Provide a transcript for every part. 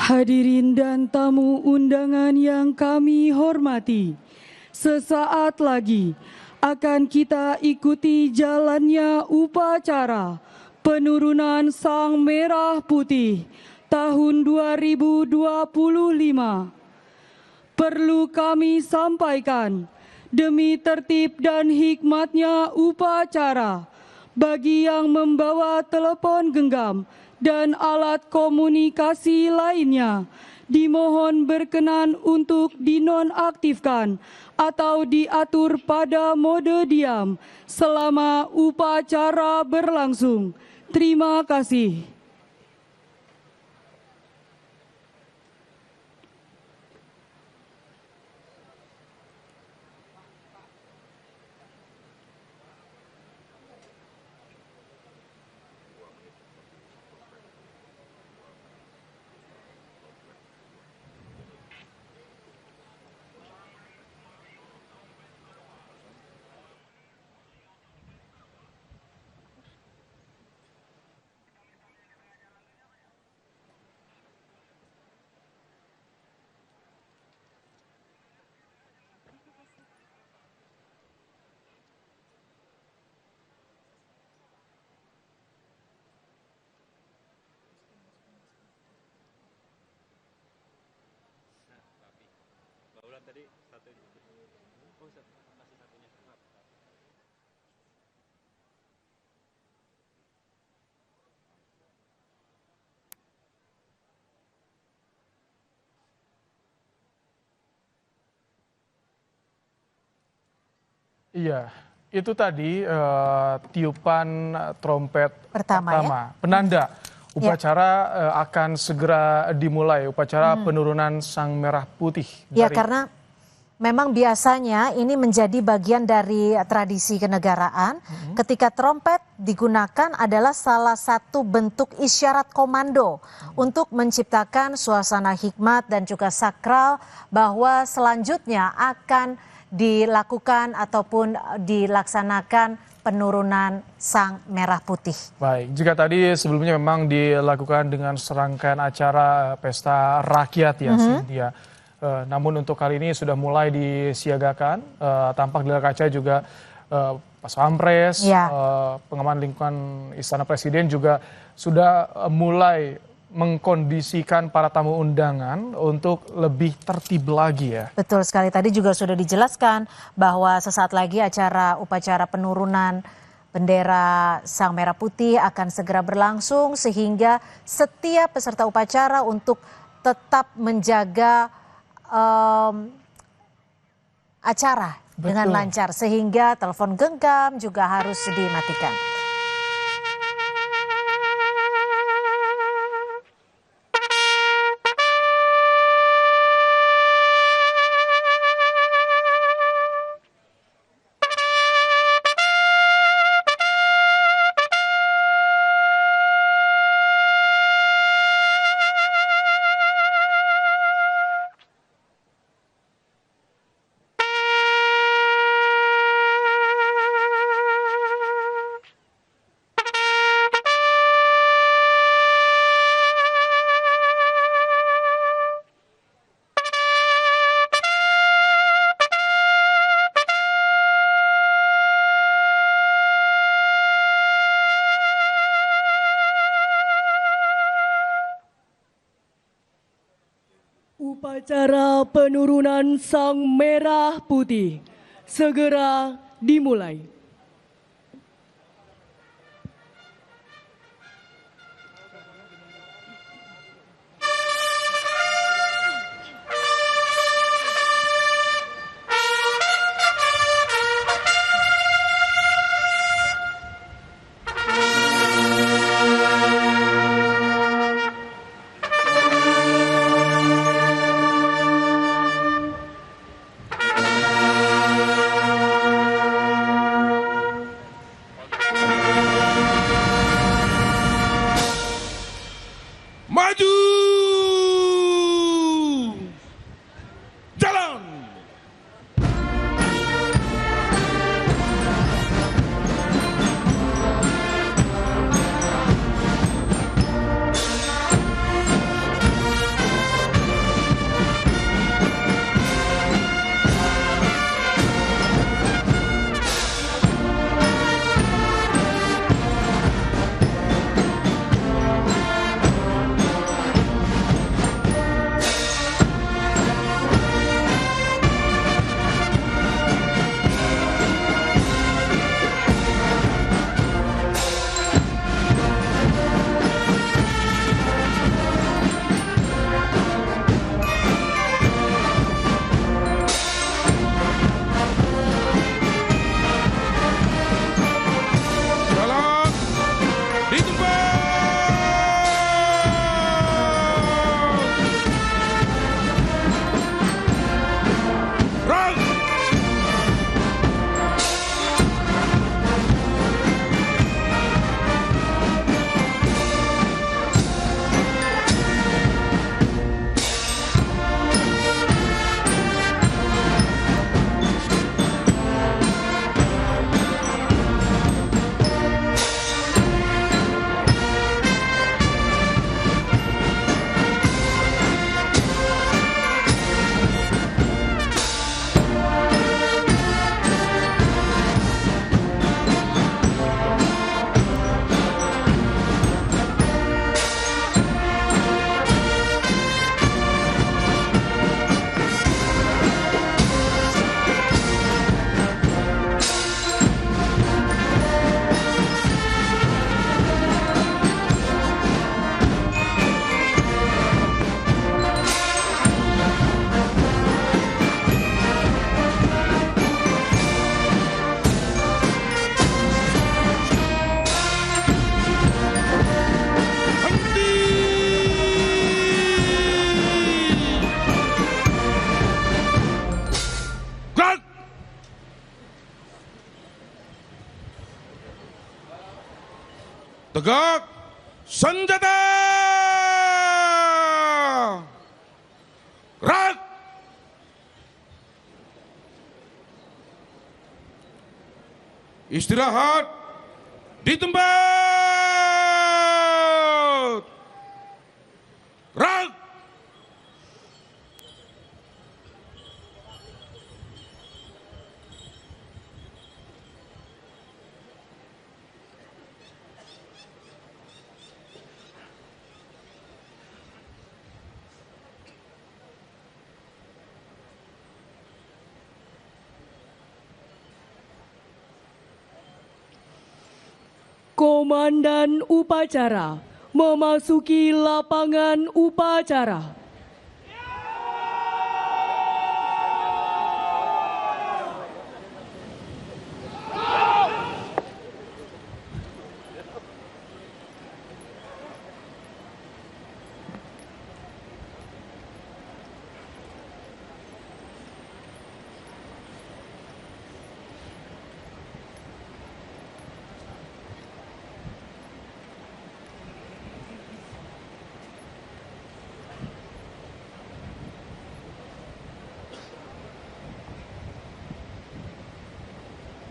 Hadirin dan tamu undangan yang kami hormati, sesaat lagi akan kita ikuti jalannya upacara penurunan Sang Merah Putih tahun 2025. Perlu kami sampaikan, demi tertib dan hikmatnya upacara, bagi yang membawa telepon genggam dan alat komunikasi lainnya, dimohon berkenan untuk dinonaktifkan atau diatur pada mode diam selama upacara berlangsung. Terima kasih. Tadi satu oh masih satunya. Iya, itu tadi tiupan trompet pertama. Ya? Penanda upacara akan segera dimulai, upacara penurunan Sang Merah Putih. Ya, karena memang biasanya ini menjadi bagian dari tradisi kenegaraan. Ketika trompet digunakan adalah salah satu bentuk isyarat komando untuk menciptakan suasana hikmat dan juga sakral bahwa selanjutnya akan dilakukan ataupun dilaksanakan penurunan Sang Merah Putih. Baik, jika tadi sebelumnya memang dilakukan dengan serangkaian acara pesta rakyat ya, Cynthia. Namun untuk kali ini sudah mulai disiagakan, tampak di layar kaca juga Pas Pampres, pengaman lingkungan Istana Presiden juga sudah mulai mengkondisikan para tamu undangan untuk lebih tertib lagi ya. Betul sekali, tadi juga sudah dijelaskan bahwa sesaat lagi upacara penurunan bendera Sang Merah Putih akan segera berlangsung sehingga setiap peserta upacara untuk tetap menjaga acara dengan lancar sehingga telepon genggam juga harus dimatikan. Upacara penurunan Sang Merah Putih segera dimulai. Tegak senjata. Gerak. Istirahat di tempat. Gerak. Komandan upacara memasuki lapangan upacara.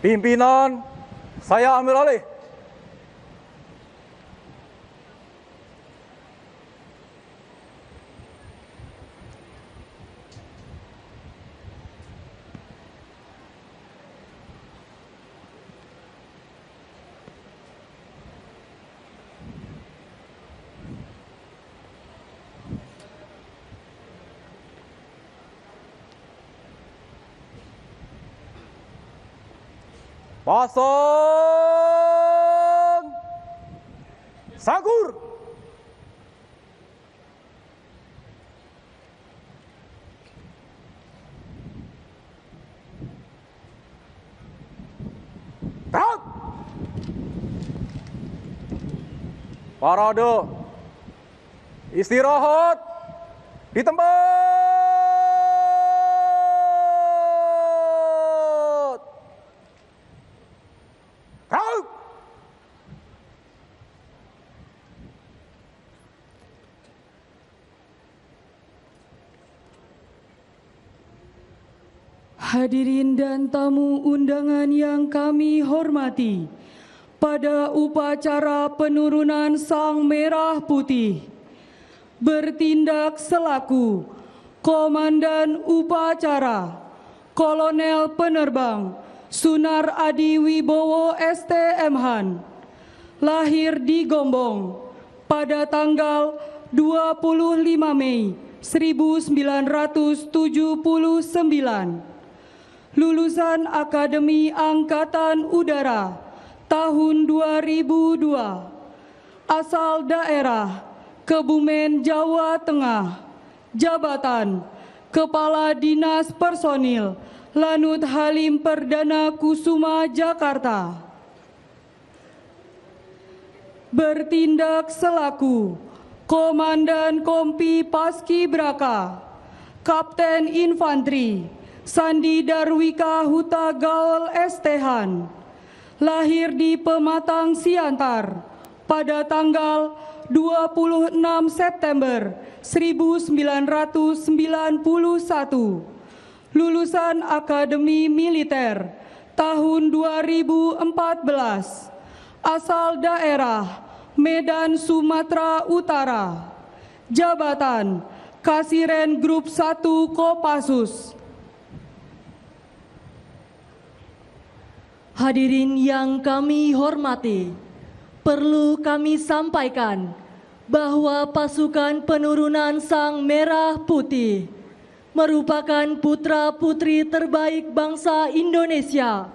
Pimpinan, saya ambil alih. Pasang Sagur. Tak. Parade. Istirahat di tempat. Hadirin dan tamu undangan yang kami hormati, pada upacara penurunan Sang Merah Putih, bertindak selaku Komandan Upacara Kolonel Penerbang Sunar Adi Wibowo STM-Han, lahir di Gombong pada tanggal 25 Mei 1979. Lulusan Akademi Angkatan Udara tahun 2002, asal daerah Kebumen, Jawa Tengah, jabatan Kepala Dinas Personil Lanut Halim Perdana Kusuma, Jakarta. Bertindak selaku Komandan Kompi Paskibraka Kapten Infanteri Sandi Darwika Huta Gaul ST-Han, lahir di Pematang Siantar pada tanggal 26 September 1991, lulusan Akademi Militer tahun 2014, asal daerah Medan, Sumatera Utara, jabatan Kasiren Grup 1 Kopassus. Hadirin yang kami hormati, perlu kami sampaikan bahwa pasukan penurunan Sang Merah Putih merupakan putra-putri terbaik bangsa Indonesia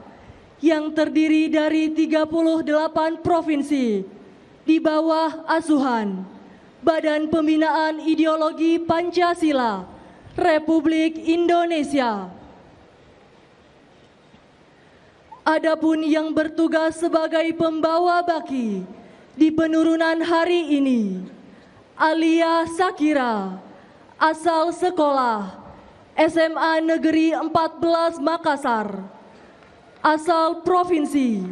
yang terdiri dari 38 provinsi di bawah asuhan Badan Pembinaan Ideologi Pancasila Republik Indonesia. Adapun yang bertugas sebagai pembawa baki di penurunan hari ini, Alia Sakira, asal sekolah SMA Negeri 14 Makassar, asal Provinsi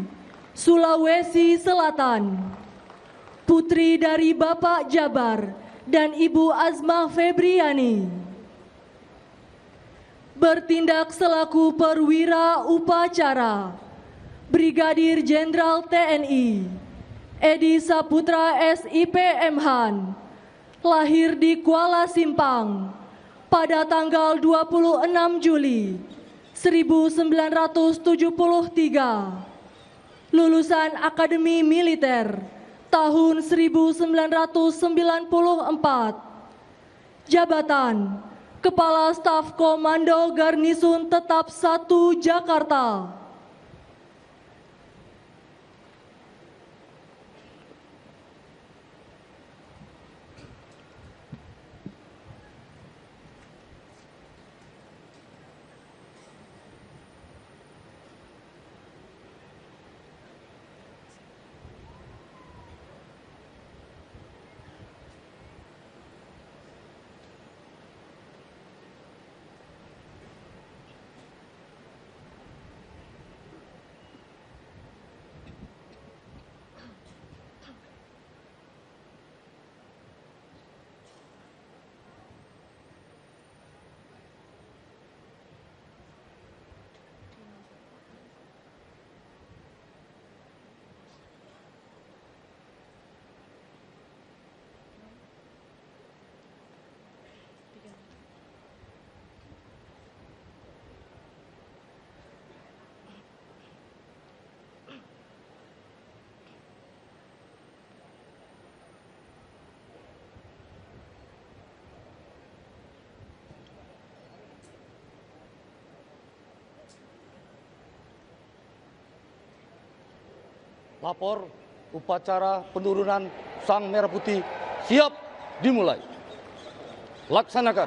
Sulawesi Selatan. putri dari Bapak Jabar dan Ibu Azma Febriani. Bertindak selaku perwira upacara, Brigadir Jenderal TNI Edi Saputra SIP MHan, lahir di Kuala Simpang pada tanggal 26 Juli 1973, lulusan Akademi Militer tahun 1994, jabatan Kepala Staf Komando Garnisun Tetap 1 Jakarta. Lapor upacara penurunan Sang Merah Putih siap dimulai. Laksanakan.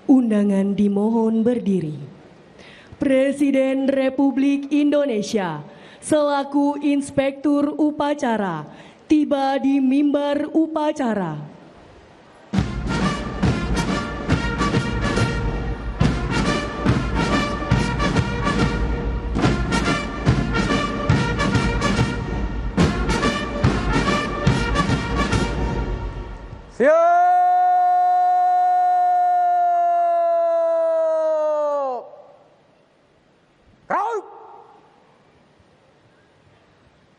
Undangan dimohon berdiri. Presiden Republik Indonesia selaku Inspektur Upacara tiba di mimbar upacara. Siap. Kau.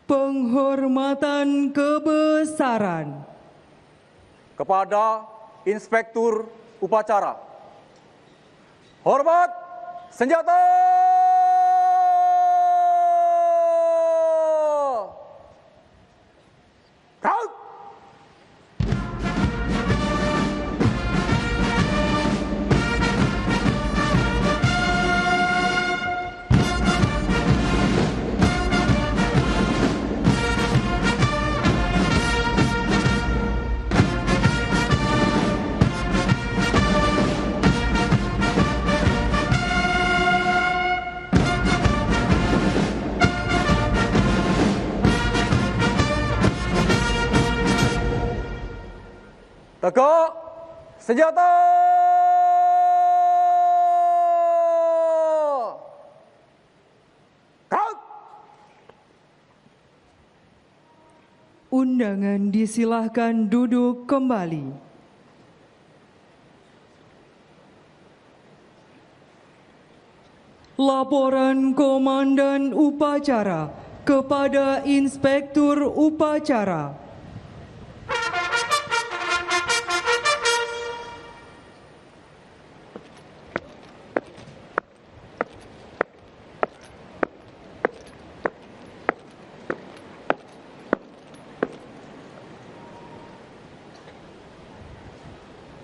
Penghormatan kebesaran Kepada Inspektur Upacara. Hormat senjata. Kau. Tegak senjata. Kau. undangan disilahkan duduk kembali. Laporan Komandan Upacara kepada Inspektur Upacara.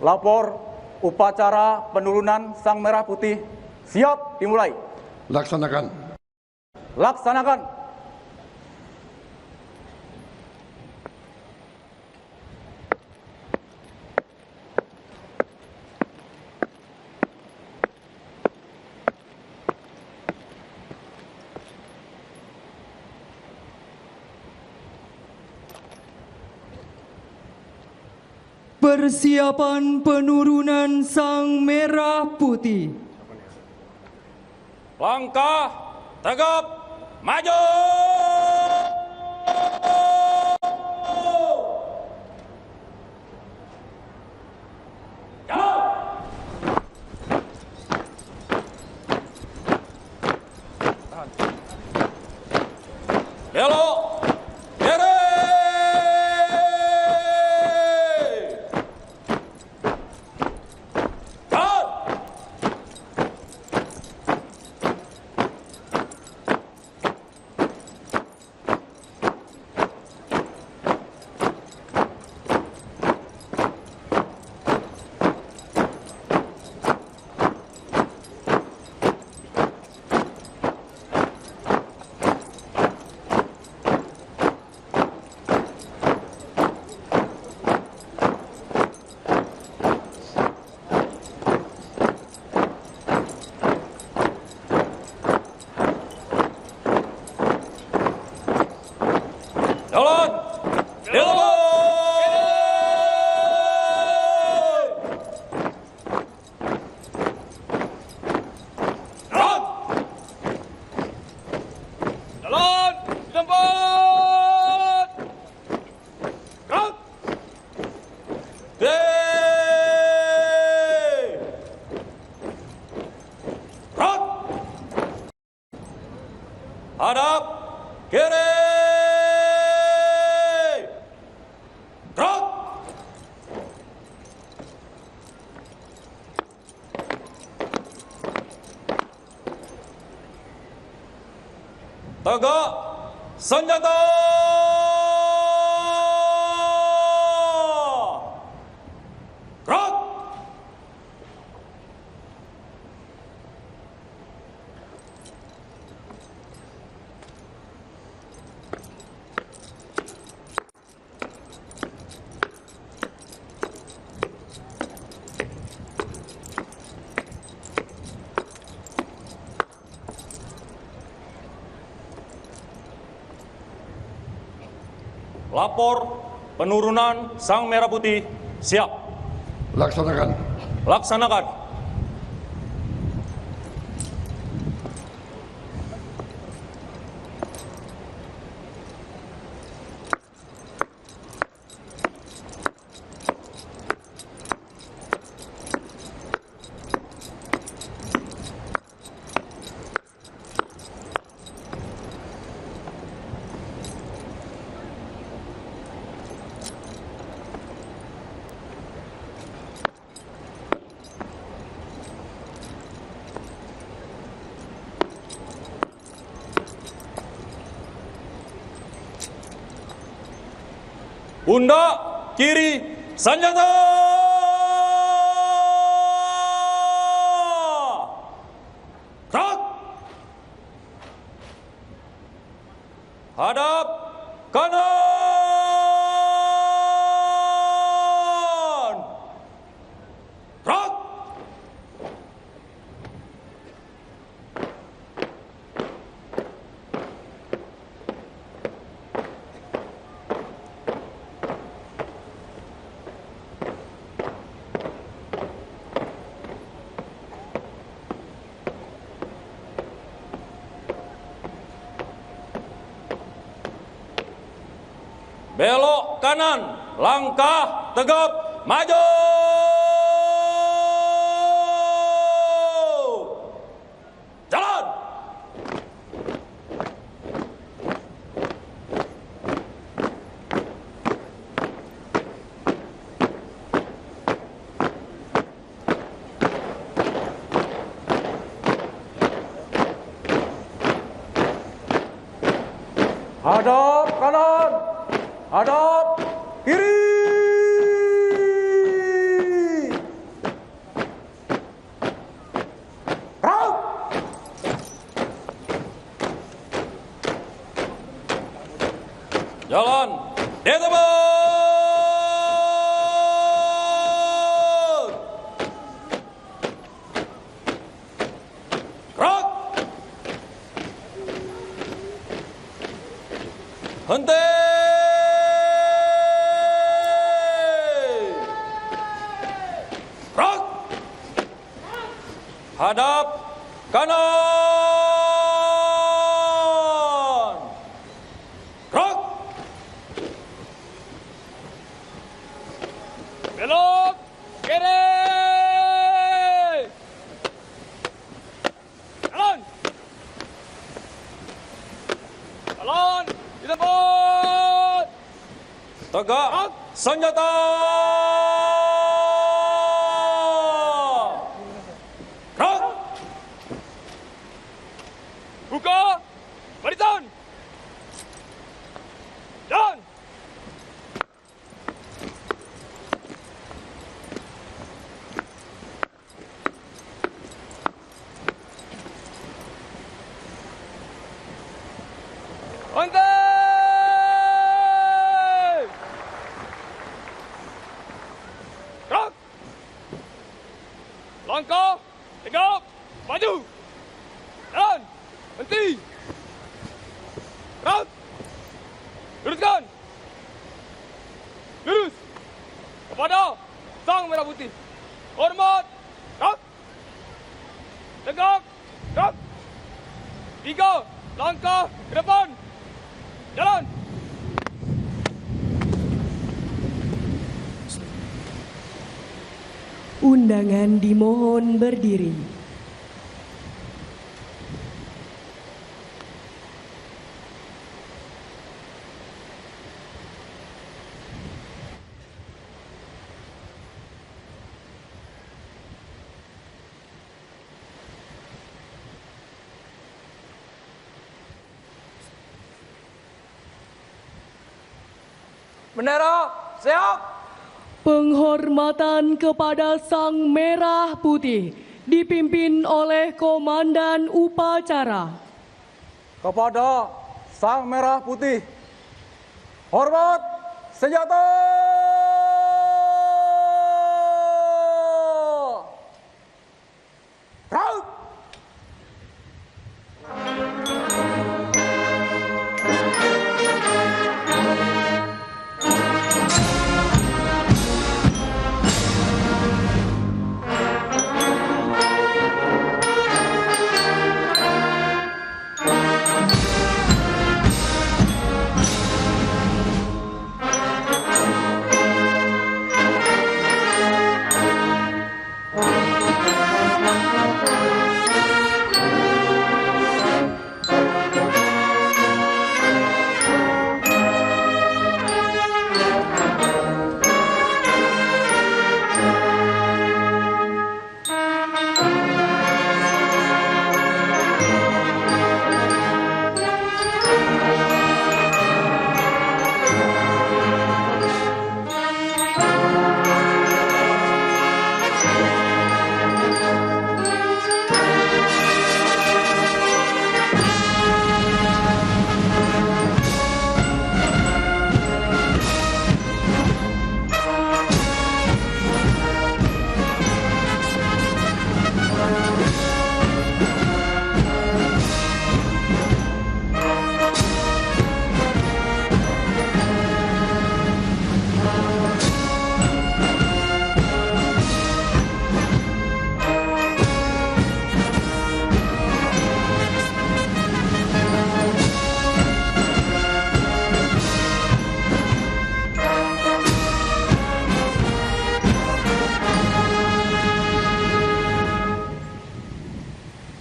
Lapor upacara penurunan Sang Merah Putih siap dimulai. Laksanakan. Laksanakan. Persiapan penurunan Sang Merah Putih. Langkah tegap maju. Belok kiri. Jalan. Jalan. Belok. Jalan. Jalan. Tempat. Gerak. Gerak. Hadap kiri. Gerak. Tegak senjata. Gerak. Lapor penurunan Sang Merah Putih siap. Laksanakan. Laksanakan. Pundak kiri senjata. Gerak. Hadap kanan. Gerak. Belok kanan, langkah tegap maju. Jalan. Hadap kanan. Hadap kiri. Gerak. Jalan. Di tempat. Gerak. Henti. Hadap kanan. Gerak. Belok kiri. Jalan. Jalan di tempat. Tegak senjata. Gerak. Buka barisan. Jalan. Berhenti! Gerak! Langkah, tegap, maju! Jalan! Berhenti! Gerak! Luruskan! Lurus! Kepada Sang Merah Putih! Hormat! Gerak! Tegak! Gerak! 3 langkah ke depan! Jalan! Undangan dimohon berdiri. Bendera siap. Penghormatan kepada Sang Merah Putih dipimpin oleh Komandan Upacara. Kepada Sang Merah Putih. Hormat senjata. Gerak.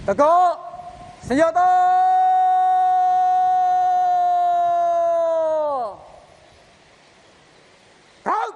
Tegak senjata. Gerak.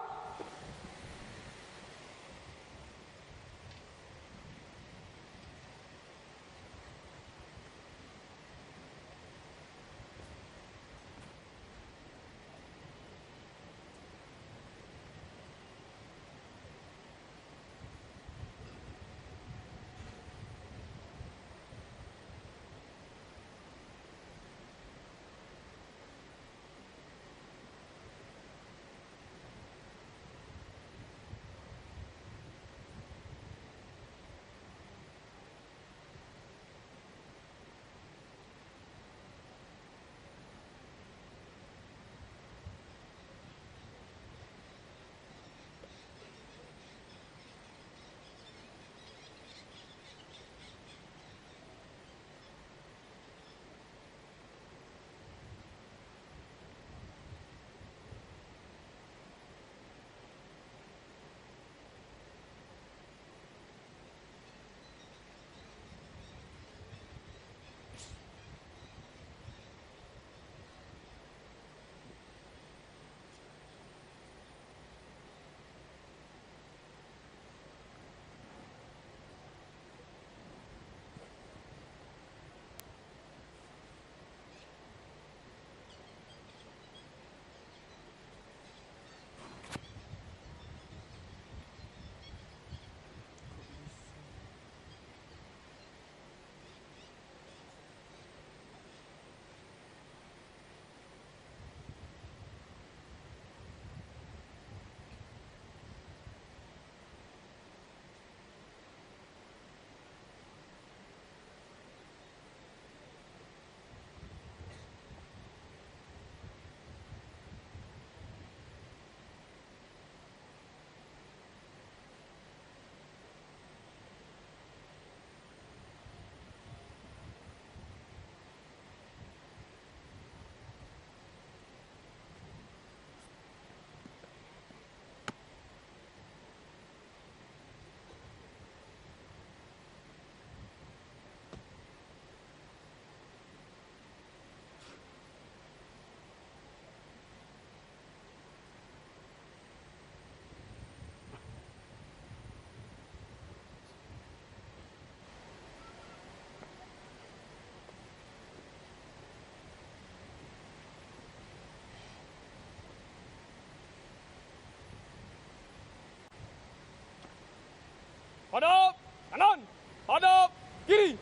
Hadap kanan. Hadap kiri.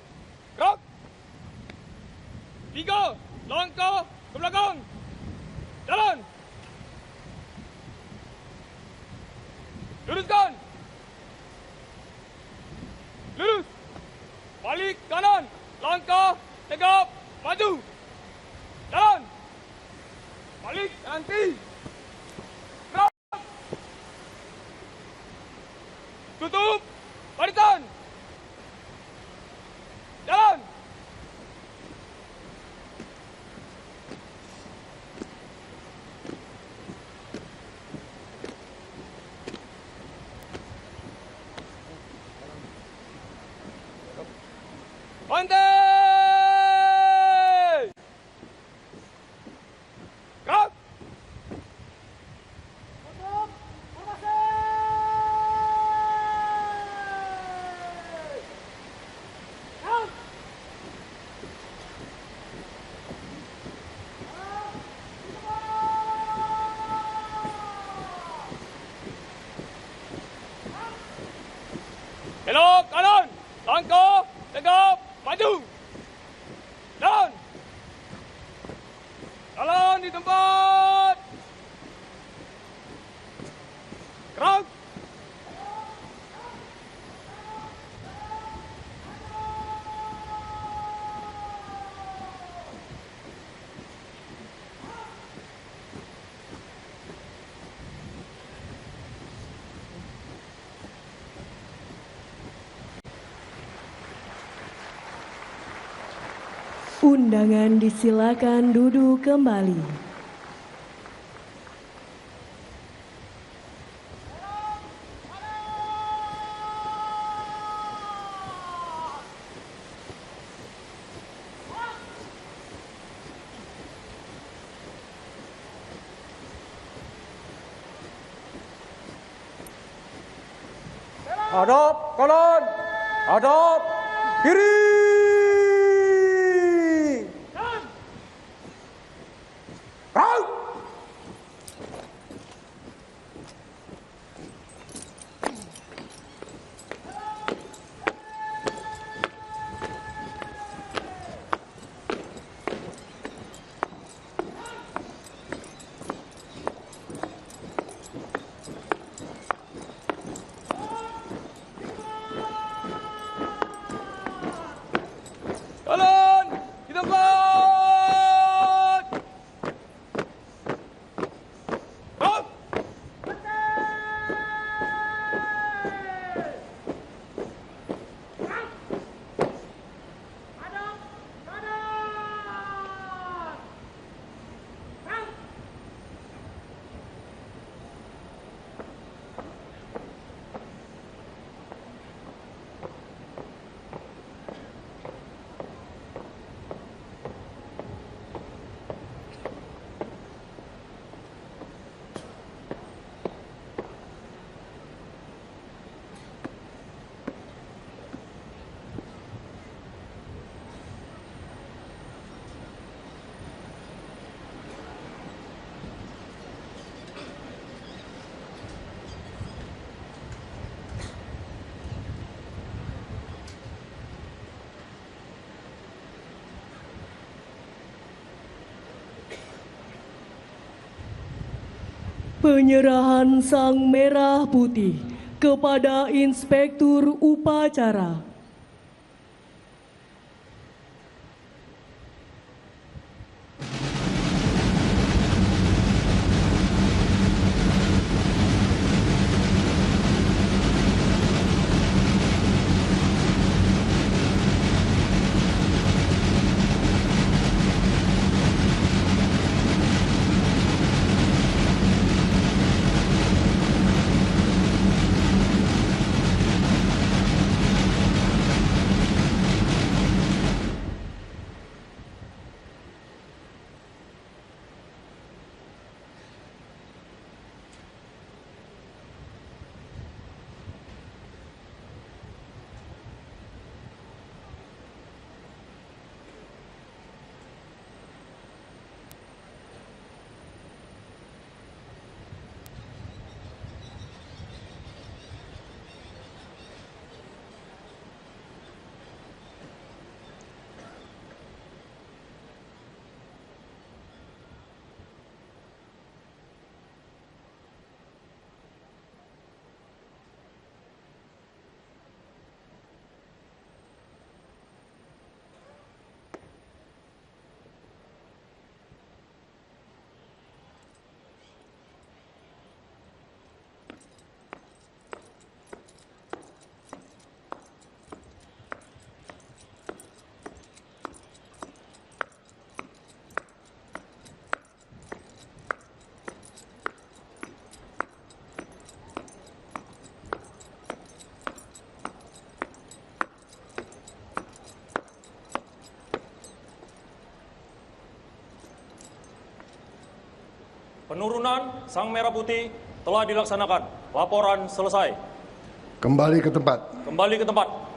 Gerak. 3 langkah ke belakang. Jalan. Luruskan. Lurus. Balik kanan. Langkah tegap. Maju. Jalan. Balik nanti. Gerak. Tutup. Barisan. Jalan. Bandai! Gerak! Belok kanan, langkah tegap, maju. Jalan. Jalan di tempat. Gerak. Undangan disilakan duduk kembali. Hadap kanan. Hadap kiri. Gerak. Jalan di tempat. Gerak. Penyerahan Sang Merah Putih kepada Inspektur Upacara. Penurunan Sang Merah Putih telah dilaksanakan. Laporan selesai. Kembali ke tempat. Kembali ke tempat.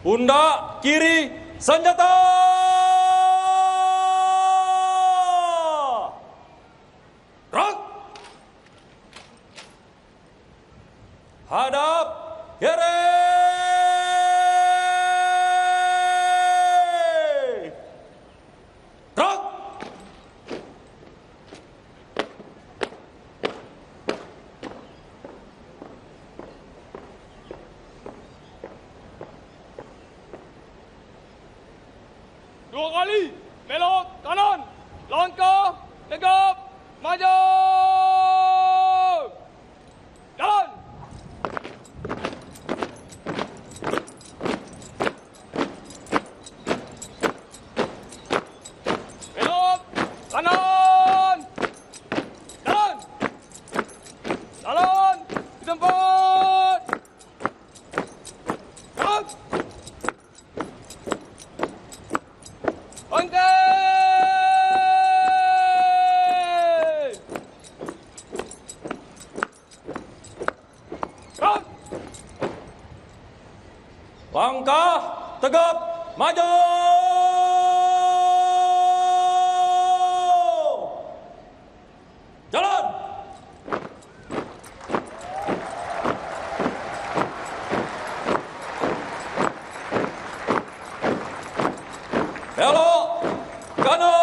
Pundak kiri senjata. Gerak. Hadap kiri. Gerak. Dua kali, belok kanan, langkah, tegap, maju. Jalan. Belok kanan. Jalan. Jalan di tempat. Jalan. Bangkit! Gerak! Langkah tegap maju. Jalan. Belok kanan.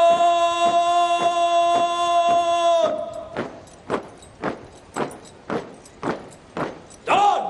Jalan.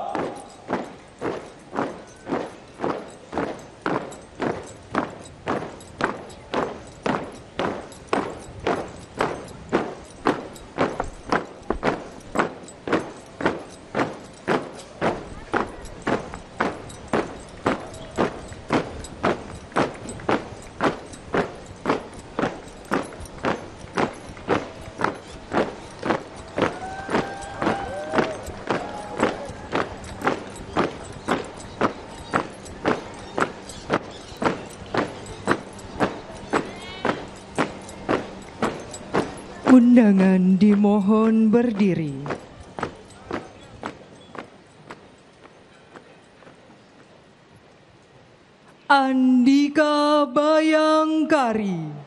Undangan dimohon berdiri. Andika Bayangkari.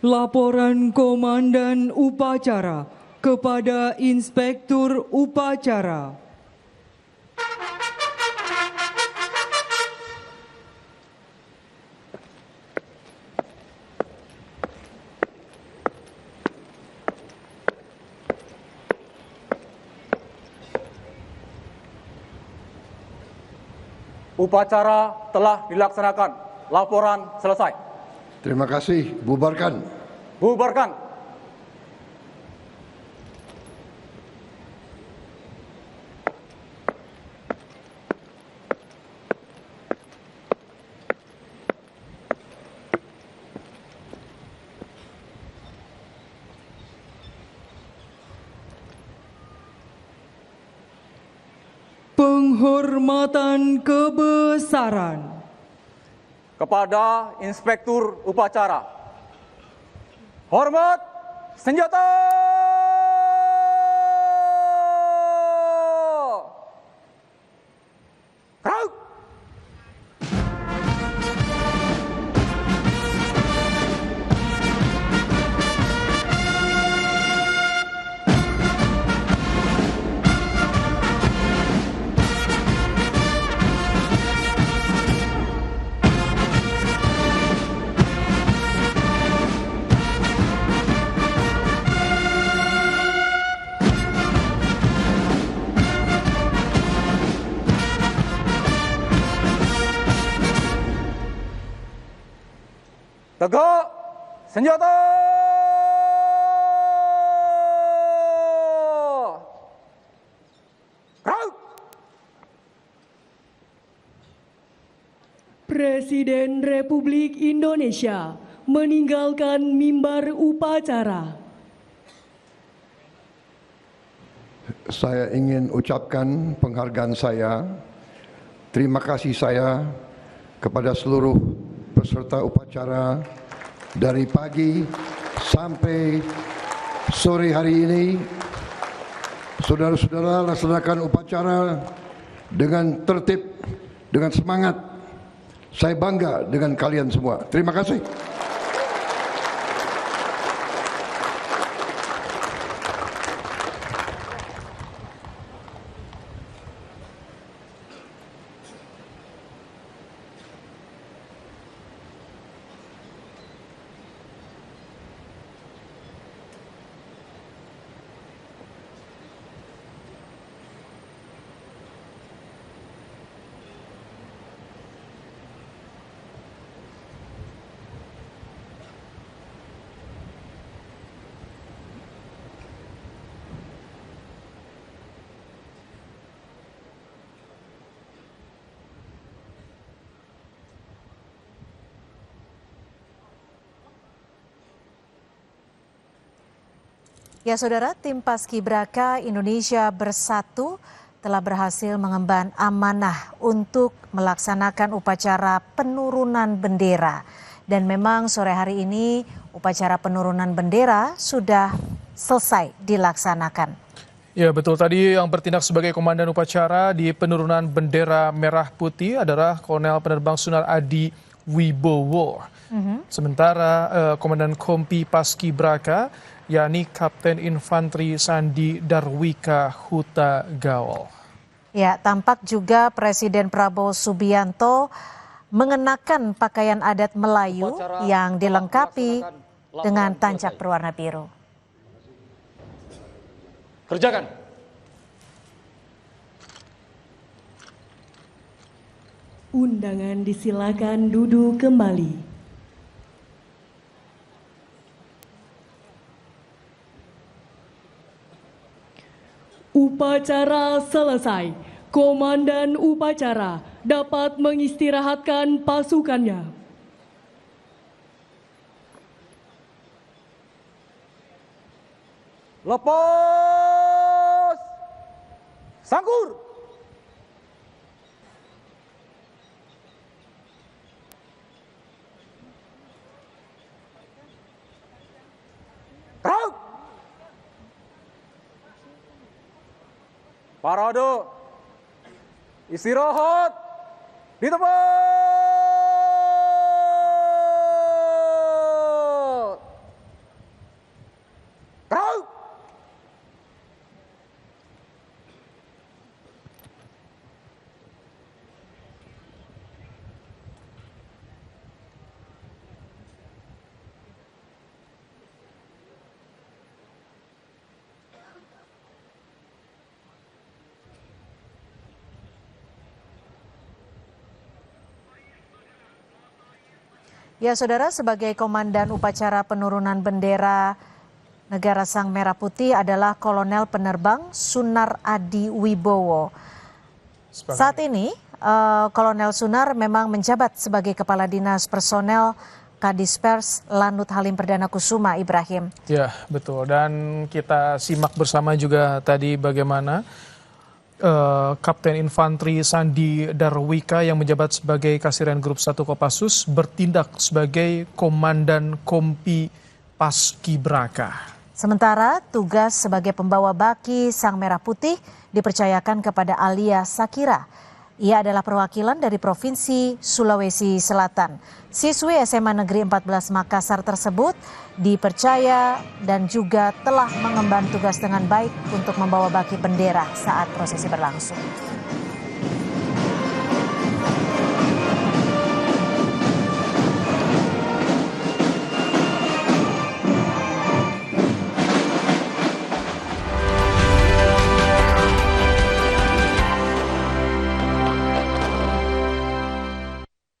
Laporan Komandan Upacara kepada Inspektur Upacara. Upacara telah dilaksanakan. Laporan selesai. Terima kasih. Bubarkan. Bubarkan. Penghormatan kebesaran kepada Inspektur Upacara. Hormat senjata! Kraut! Tegak senjata! Kraut! Presiden Republik Indonesia meninggalkan mimbar upacara. Saya ingin ucapkan penghargaan saya, terima kasih saya kepada seluruh peserta upacara dari pagi sampai sore hari ini. Saudara-saudara laksanakan upacara dengan tertib, dengan semangat. Saya bangga dengan kalian semua. Terima kasih. Ya saudara, tim Paskibraka Indonesia Bersatu telah berhasil mengemban amanah untuk melaksanakan upacara penurunan bendera. Dan memang sore hari ini upacara penurunan bendera sudah selesai dilaksanakan. Ya betul, tadi yang bertindak sebagai komandan upacara di penurunan bendera merah putih adalah Kolonel Penerbang Sunar Adi Wibowo. Sementara Komandan Kompi Paskibraka yakni Kapten Infanteri Sandi Darwika Huta Gawal. Ya, tampak juga Presiden Prabowo Subianto mengenakan pakaian adat Melayu yang dilengkapi dengan tancap berwarna biru. Kerjakan. Undangan disilakan duduk kembali. Upacara selesai. Komandan upacara dapat mengistirahatkan pasukannya. Lepas! Sangkur! Kraut! Parade! Istirahat! Di tempat! Kraut! Ya saudara, sebagai komandan upacara penurunan bendera Negara Sang Merah Putih adalah Kolonel Penerbang Sunar Adi Wibowo. Saat ini Kolonel Sunar memang menjabat sebagai Kepala Dinas Personel Kadispers Lanut Halim Perdana Kusuma, Ibrahim. Ya betul, dan kita simak bersama juga tadi bagaimana Kapten Infanteri Sandi Darwika yang menjabat sebagai Kasirian Grup 1 Kopassus bertindak sebagai Komandan Kompi Paskibraka. Sementara tugas sebagai pembawa baki Sang Merah Putih dipercayakan kepada Alia Sakira. Ia adalah perwakilan dari Provinsi Sulawesi Selatan. Siswi SMA Negeri 14 Makassar tersebut dipercaya dan juga telah mengemban tugas dengan baik untuk membawa baki bendera saat prosesi berlangsung.